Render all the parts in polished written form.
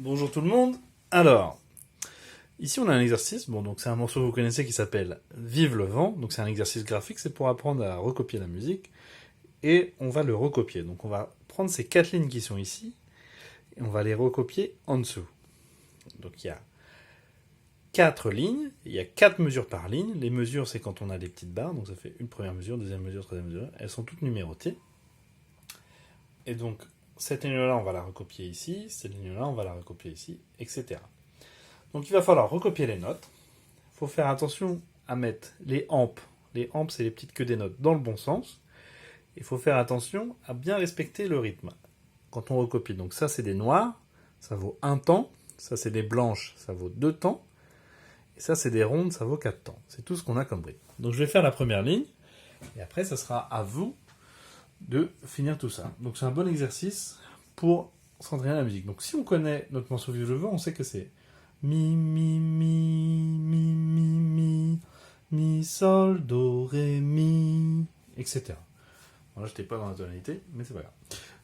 Bonjour tout le monde. Alors, ici on a un exercice. Bon, donc c'est un morceau que vous connaissez qui s'appelle Vive le vent. Donc c'est un exercice graphique, c'est pour apprendre à recopier la musique. Et on va le recopier. Donc on va prendre ces 4 lignes qui sont ici et on va les recopier en dessous. Donc il y a 4 lignes, il y a 4 mesures par ligne. Les mesures, c'est quand on a des petites barres. Donc ça fait une première mesure, deuxième mesure, troisième mesure. Elles sont toutes numérotées. Et donc cette ligne-là, on va la recopier ici. Cette ligne-là, on va la recopier ici, etc. Donc il va falloir recopier les notes. Il faut faire attention à mettre les ampes. Les ampes, c'est les petites queues des notes dans le bon sens. Il faut faire attention à bien respecter le rythme. Quand on recopie, donc ça c'est des noirs, ça vaut 1 temps. Ça c'est des blanches, ça vaut 2 temps. Et ça c'est des rondes, ça vaut 4 temps. C'est tout ce qu'on a comme rythme. Donc je vais faire la première ligne. Et après, ça sera à vous de finir tout ça. Donc c'est un bon exercice pour s'entraîner à la musique. Donc si on connaît notre morceau Vive le vent, on sait que c'est mi, mi, mi, mi, mi, mi, mi, sol, do, ré, mi, etc. Bon, là, je n'étais pas dans la tonalité, mais c'est pas grave.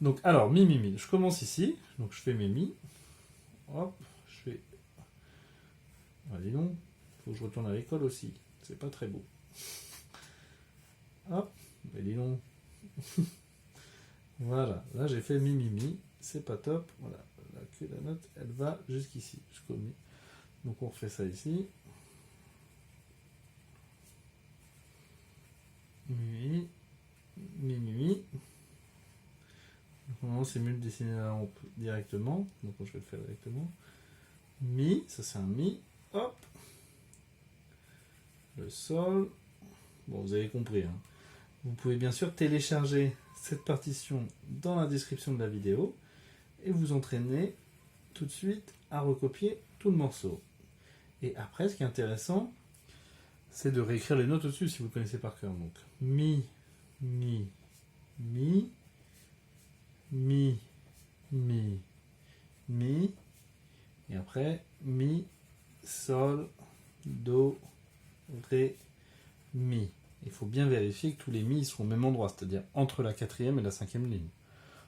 Donc, alors, mi, mi, mi. Je commence ici. Donc, je fais mes mi. Hop, je fais... Ah, dis donc, faut que je retourne à l'école aussi. C'est pas très beau. Hop, mais dis donc. Voilà, là j'ai fait mi, mi, mi. C'est pas top. Voilà, la note, elle va jusqu'ici, jusqu'au mi. Donc on refait ça ici. Mi, mi, mi, mi. Donc normalement c'est mieux de dessiner la lampe directement. Donc je vais le faire directement. Mi, ça c'est un mi. Hop. Le sol. Bon, vous avez compris. Hein. Vous pouvez bien sûr télécharger cette partition dans la description de la vidéo et vous entraîner tout de suite à recopier tout le morceau. Et après, ce qui est intéressant, c'est de réécrire les notes au-dessus si vous connaissez par cœur. Donc, mi, mi, mi, mi, mi, mi, et après, mi, sol, do, ré, mi. Il faut bien vérifier que tous les mi seront au même endroit, c'est-à-dire entre la 4e et la 5e ligne.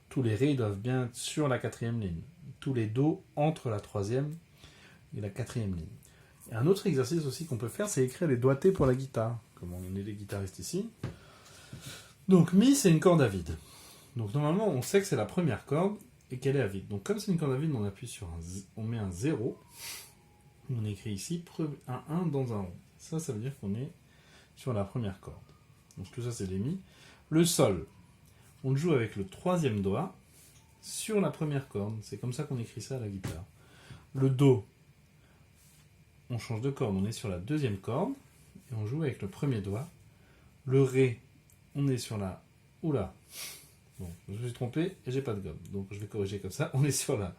Tous les ré doivent bien être sur la 4e ligne. Tous les do entre la 3e et la 4e ligne. Et un autre exercice aussi qu'on peut faire, c'est écrire les doigtés pour la guitare, comme on est les guitaristes ici. Donc mi, c'est une corde à vide. Donc normalement, on sait que c'est la première corde et qu'elle est à vide. Donc comme c'est une corde à vide, on appuie sur on met un 0. On écrit ici un 1 dans un rond. Ça veut dire qu'on est sur la première corde. Donc tout ça, c'est des mi. Le sol, on le joue avec le 3e doigt sur la première corde. C'est comme ça qu'on écrit ça à la guitare. Le do, on change de corde, on est sur la 2e corde et on joue avec le 1er doigt. Le ré, on est sur la... Oula, bon, je me suis trompé et j'ai pas de gomme, donc je vais corriger comme ça. On est sur la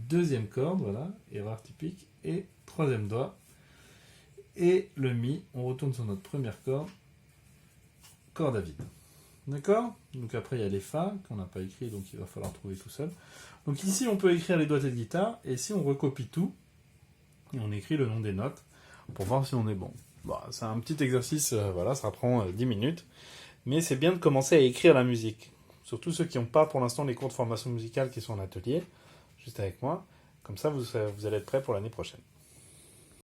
2e corde, voilà, erreur typique, et 3e doigt. Et le mi, on retourne sur notre première corde à vide. D'accord? Donc après, il y a les fa qu'on n'a pas écrit, donc il va falloir trouver tout seul. Donc ici, on peut écrire les doigtés de guitare, et ici, on recopie tout, et on écrit le nom des notes, pour voir si on est bon. Bon, c'est un petit exercice, voilà, ça prend 10 minutes, mais c'est bien de commencer à écrire la musique. Surtout ceux qui n'ont pas pour l'instant les cours de formation musicale qui sont en atelier, juste avec moi. Comme ça, vous allez être prêts pour l'année prochaine.